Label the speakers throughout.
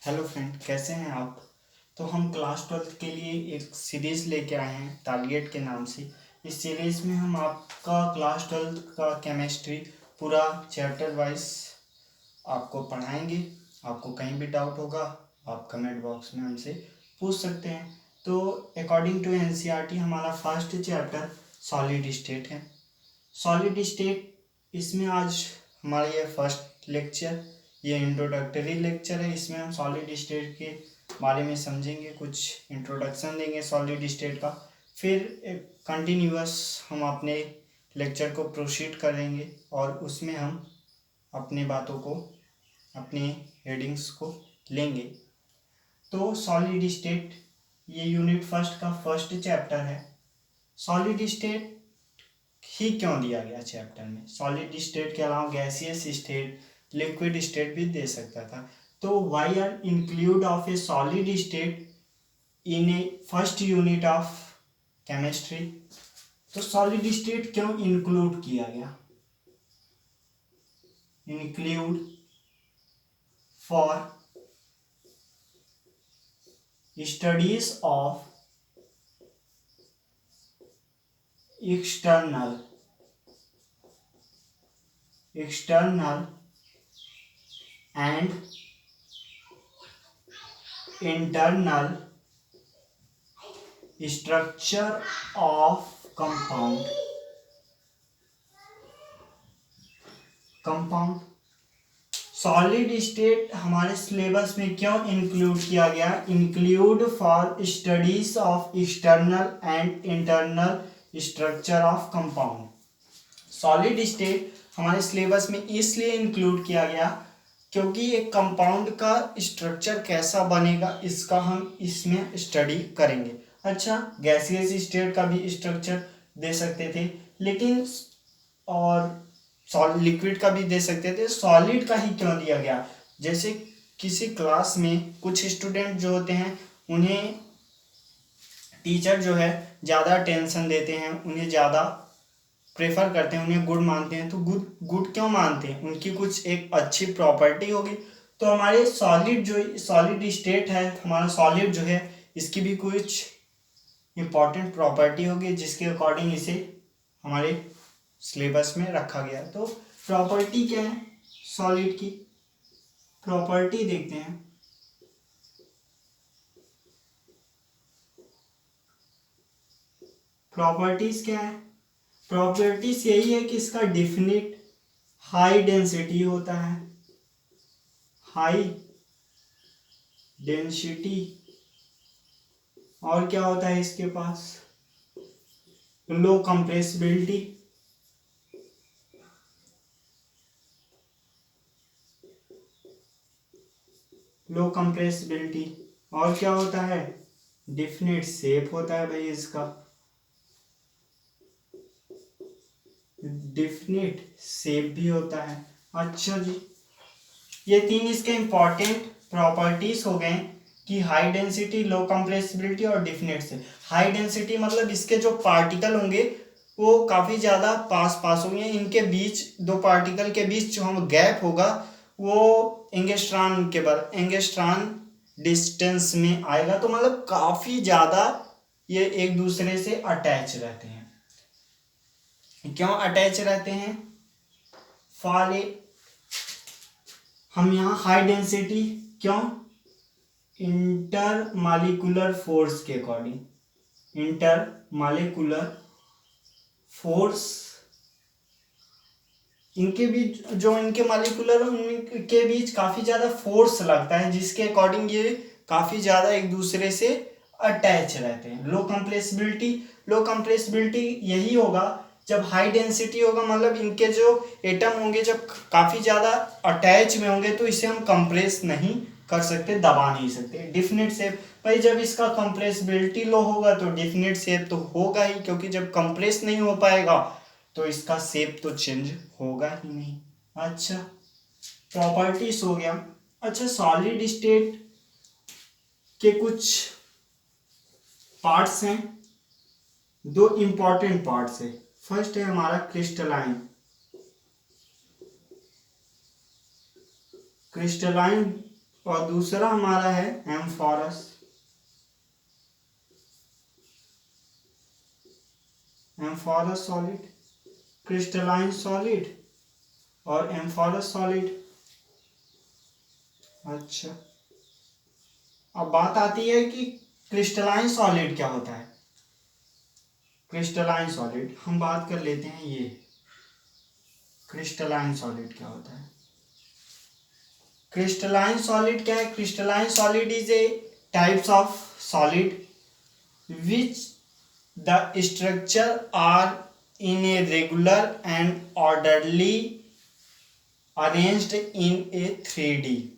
Speaker 1: Hello friend, कैसे हैं आप। तो हम क्लास 12th के लिए एक सीरीज़ लेके आए हैं टारगेट के नाम से। इस सीरीज़ में हम आपका क्लास 12th का केमिस्ट्री पूरा चैप्टर वाइज आपको पढ़ाएंगे। आपको कहीं भी डाउट होगा आप कमेंट बॉक्स में हमसे पूछ सकते हैं। तो अकॉर्डिंग टू एनसीईआरटी हमारा फर्स्ट चैप्टर सॉलिड स्टेट है। सॉलिड स्टेट इसमें आज हमारा ये फर्स्ट लेक्चर, ये इंट्रोडक्टरी लेक्चर है। इसमें हम सॉलिड स्टेट के बारे में समझेंगे, कुछ इंट्रोडक्शन देंगे सॉलिड स्टेट का। फिर एक कंटिन्यूअस हम अपने लेक्चर को प्रोसीड करेंगे और उसमें हम अपने बातों को, अपने हेडिंग्स को लेंगे। तो सॉलिड स्टेट ये यूनिट फर्स्ट का फर्स्ट चैप्टर है। सॉलिड स्टेट ही क्यों दिया गया चैप्टर में। सॉलिड स्टेट के अलावा गैसियस स्टेट, लिक्विड स्टेट भी दे सकता था। तो why are include of a solid state in a first unit of chemistry. तो सॉलिड स्टेट क्यों इंक्लूड किया गया। Include for studies of external and internal structure of compound solid state हमारे syllabus में क्यों इंक्लूड किया गया। Include for studies of external and internal structure of compound. Solid state हमारे सिलेबस में इसलिए इंक्लूड किया गया क्योंकि एक कंपाउंड का स्ट्रक्चर कैसा बनेगा इसका हम इसमें स्टडी करेंगे। अच्छा, गैसियस स्टेट का भी स्ट्रक्चर दे सकते थे, लेकिन और लिक्विड का भी दे सकते थे, सॉलिड का ही क्यों दिया गया। जैसे किसी क्लास में कुछ स्टूडेंट जो होते हैं उन्हें टीचर जो है ज़्यादा टेंशन देते हैं, उन्हें ज़्यादा प्रेफर करते हैं, उन्हें गुड मानते हैं। तो गुड क्यों मानते हैं, उनकी कुछ एक अच्छी प्रॉपर्टी होगी। तो हमारे सॉलिड स्टेट है, हमारा सॉलिड जो है इसकी भी कुछ इम्पॉर्टेंट प्रॉपर्टी होगी जिसके अकॉर्डिंग इसे हमारे सिलेबस में रखा गया। तो प्रॉपर्टी क्या है सॉलिड की, प्रॉपर्टी देखते हैं। प्रॉपर्टीज क्या है। प्रॉपर्टीज यही है कि इसका डेफिनिट हाई डेंसिटी होता है, हाई डेंसिटी। और क्या होता है इसके पास, लो कंप्रेसिबिलिटी, लो कंप्रेसिबिलिटी। और क्या होता है, डेफिनेट शेप होता है भाई इसका, डेफिनेट शेप भी होता है। अच्छा जी, ये तीन इसके इंपॉर्टेंट प्रॉपर्टीज हो गए कि हाई डेंसिटी, लो कंप्रेसिबिलिटी और डेफिनेट शेप। हाई डेंसिटी मतलब इसके जो पार्टिकल होंगे वो काफ़ी ज़्यादा पास पास होंगे, इनके बीच दो पार्टिकल के बीच जो हम गैप होगा वो एंगस्ट्रॉन डिस्टेंस में आएगा। तो मतलब काफ़ी ज़्यादा ये एक दूसरे से अटैच रहते हैं। क्यों अटैच रहते हैं, फॉर हम यहाँ हाई डेंसिटी क्यों, इंटर मालिकुलर फोर्स के अकॉर्डिंग, इंटर मालिकुलर फोर्स, इनके बीच जो इनके मालिकुलर उनके बीच काफ़ी ज़्यादा फोर्स लगता है जिसके अकॉर्डिंग ये काफ़ी ज़्यादा एक दूसरे से अटैच रहते हैं। लो कंप्रेसिबिलिटी यही होगा जब हाई डेंसिटी होगा, मतलब इनके जो एटम होंगे जब काफ़ी ज़्यादा अटैच में होंगे तो इसे हम कंप्रेस नहीं कर सकते, दबा नहीं सकते। डेफिनेट शेप भाई, जब इसका कंप्रेसिबिलिटी लो होगा तो डेफिनेट शेप तो होगा ही, क्योंकि जब कंप्रेस नहीं हो पाएगा तो इसका शेप तो चेंज होगा ही नहीं। अच्छा, प्रॉपर्टीज हो गया। अच्छा, सॉलिड स्टेट के कुछ पार्ट्स हैं, दो इंपॉर्टेंट पार्ट्स है। फर्स्ट है हमारा क्रिस्टलाइन और दूसरा हमारा है एम्फॉरस। एम्फॉरस सॉलिड, क्रिस्टलाइन सॉलिड और एम्फॉरस सॉलिड। अच्छा, अब बात आती है कि क्रिस्टलाइन सॉलिड क्या होता है। क्रिस्टलाइन सॉलिड हम बात कर लेते हैं, ये क्रिस्टलाइन सॉलिड क्या होता है। क्रिस्टलाइन सॉलिड क्या है? Crystalline solid is a types of solid which the structure are in a regular and orderly arranged in a 3D।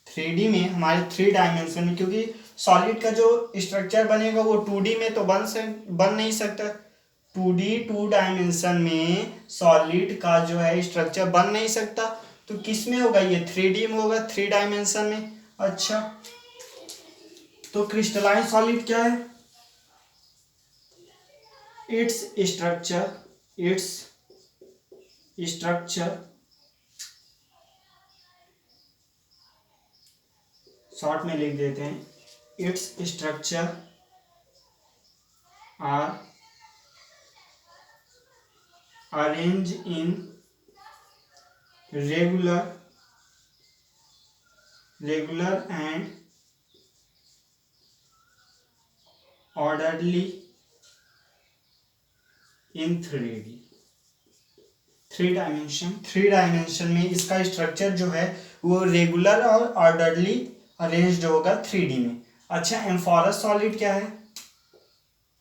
Speaker 1: 3D में हमारे 3 डायमेंशन में, क्योंकि सॉलिड का जो स्ट्रक्चर बनेगा वो 2D में तो बन नहीं सकता। 2D 2 डायमेंशन में सॉलिड का जो है स्ट्रक्चर बन नहीं सकता, तो किस में होगा? ये 3D में होगा, 3 डायमेंशन में। अच्छा, तो क्रिस्टलाइन सॉलिड क्या है? its structure शॉर्ट में लिख देते हैं, its structure are arranged in regular and orderly in 3D। 3 dimension में इसका स्ट्रक्चर जो है वो रेगुलर और ऑर्डरली अरेंज्ड होगा 3D में। अच्छा, एम्फॉरस सॉलिड क्या है?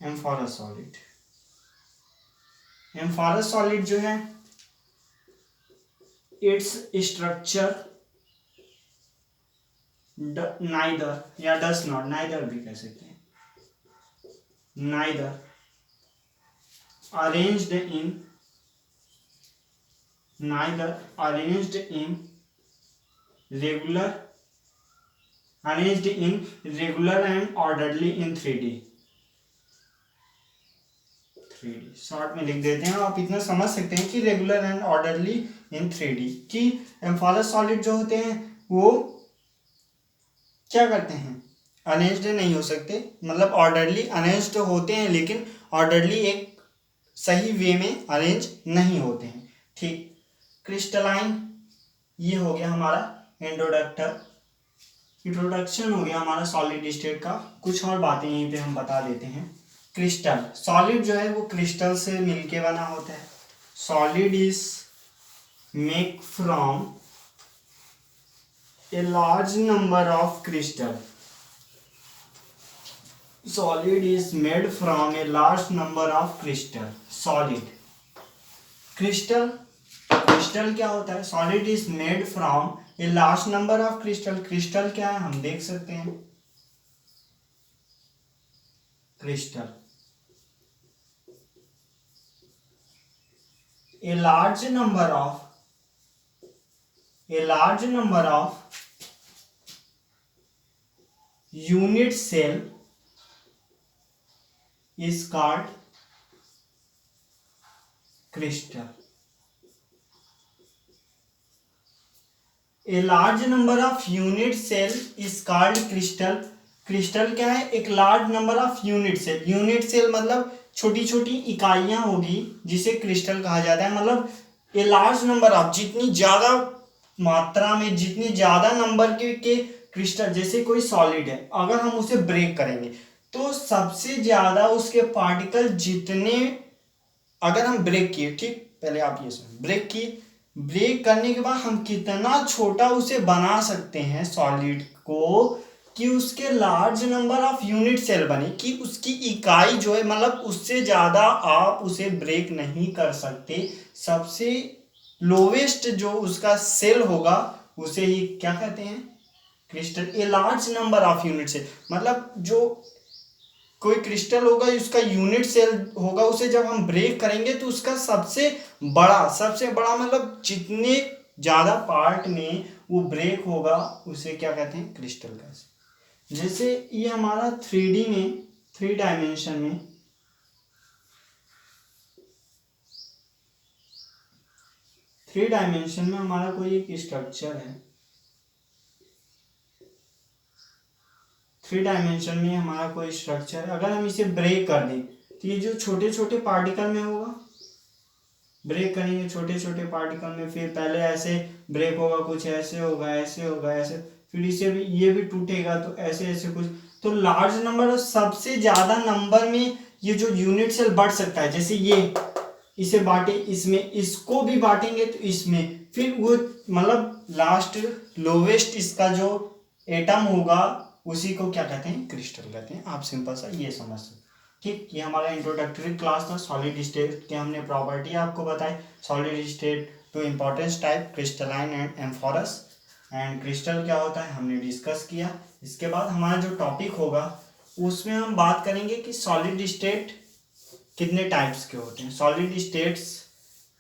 Speaker 1: एम्फॉरस सॉलिड जो है इट्स स्ट्रक्चर नाइदर या डस नॉट, नाइदर भी कह सकते हैं, neither arranged in regular and orderly in 3D। Short में लिख देते हैं, आप इतना समझ सकते हैं कि regular and orderly in 3D कि एम्फॉरस सॉलिड जो होते हैं वो क्या करते हैं? अरेंज्ड नहीं हो सकते, मतलब ऑर्डरली अरेंज्ड होते हैं लेकिन ऑर्डरली एक सही वे में अरेंज नहीं होते हैं। ठीक, क्रिस्टलाइन ये हो गया हमारा इंट्रोडक्शन हो गया हमारा सॉलिड स्टेट का। कुछ और बातें यहीं पे हम बता देते हैं। क्रिस्टल सॉलिड जो है वो क्रिस्टल से मिलके बना होता है। Solid is make from A large number of crystal. Solid is made from a large number of crystal। Solid crystal क्या होता है? Solid is made from a large number of crystal। crystal क्या है हम देख सकते हैं। crystal a large number of unit cell is called crystal। A large number of unit cell is called crystal। Crystal क्या है? एक large number of unit cell. Unit cell मतलब छोटी छोटी इकाइयां होगी जिसे क्रिस्टल कहा जाता है। मतलब ए लार्ज नंबर ऑफ, जितनी ज्यादा मात्रा में, जितनी ज्यादा नंबर के क्रिस्टल, जैसे कोई सॉलिड है, अगर हम उसे ब्रेक करेंगे तो सबसे ज्यादा उसके पार्टिकल जितने, अगर हम ब्रेक किए, ठीक, पहले आप ये सुन, ब्रेक किए, ब्रेक करने के बाद हम कितना छोटा उसे बना सकते हैं सॉलिड को कि उसके large number of unit cell बने, कि उसकी इकाई जो है, मतलब उससे ज्यादा आप उसे ब्रेक नहीं कर सकते। सबसे लोवेस्ट जो उसका सेल होगा उसे ही क्या कहते हैं? Crystal. A large number of unit cell मतलब जो कोई क्रिस्टल होगा उसका यूनिट सेल होगा, उसे जब हम ब्रेक करेंगे तो उसका सबसे बड़ा मतलब जितने ज्यादा पार्ट में वो ब्रेक होगा उसे क्या कहते हैं? क्रिस्टल कहते हैं। जैसे ये हमारा 3D में, 3 डायमेंशन में, हमारा कोई एक स्ट्रक्चर है, थ्री डायमेंशन में हमारा कोई स्ट्रक्चर, अगर हम इसे ब्रेक कर दें तो ये जो छोटे छोटे पार्टिकल में होगा, ब्रेक करेंगे छोटे छोटे पार्टिकल में, फिर पहले ऐसे ब्रेक होगा, कुछ ऐसे होगा, ऐसे होगा, ऐसे, फिर इसे भी, ये भी टूटेगा, तो ऐसे ऐसे कुछ, तो लार्ज नंबर, सबसे ज्यादा नंबर में ये जो यूनिट सेल बढ़ सकता है, जैसे ये, इसे बांटे इसमें, इसको भी बांटेंगे तो इसमें, फिर वो मतलब लास्ट लोवेस्ट इसका जो एटम होगा उसी को क्या कहते हैं, क्रिस्टल कहते हैं। आप सिंपल सा ये समझ सकते। ठीक, ये हमारा इंट्रोडक्टरी क्लास था। सॉलिड स्टेट के हमने प्रॉपर्टी आपको बताई, solid state, two importance type, crystalline and amorphous, and crystal क्या होता है हमने डिस्कस किया। इसके बाद हमारा जो टॉपिक होगा उसमें हम बात करेंगे कि सॉलिड स्टेट कितने टाइप्स के होते हैं, सॉलिड स्टेट्स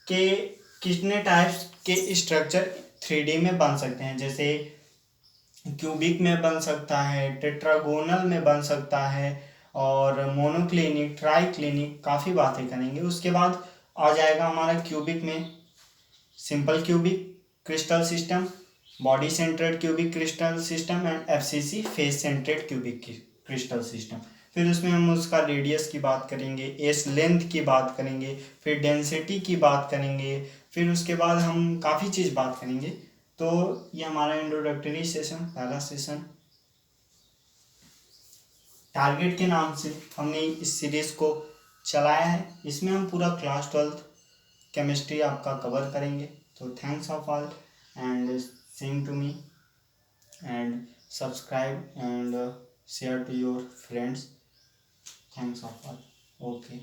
Speaker 1: के कितने टाइप्स के स्ट्रक्चर 3D में बन सकते हैं, जैसे क्यूबिक में बन सकता है, टेट्रागोनल में बन सकता है, और मोनोक्लिनिक, ट्राइक्लिनिक, काफ़ी बातें करेंगे। उसके बाद आ जाएगा हमारा क्यूबिक में simple cubic crystal system, body centred cubic crystal system, and FCC face centred cubic crystal system. फिर उसमें हम उसका रेडियस की बात करेंगे, एस लेंथ की बात करेंगे, फिर डेंसिटी की बात करेंगे, फिर उसके बाद हम काफ़ी चीज़ बात करेंगे। तो ये हमारा इंट्रोडक्टरी सेशन, पहला सेशन टारगेट के नाम से हमने इस सीरीज को चलाया है। इसमें हम पूरा क्लास 12 केमिस्ट्री आपका कवर करेंगे। तो thanks of all and saying to me and subscribe and share to your friends. Thanks of all. Okay.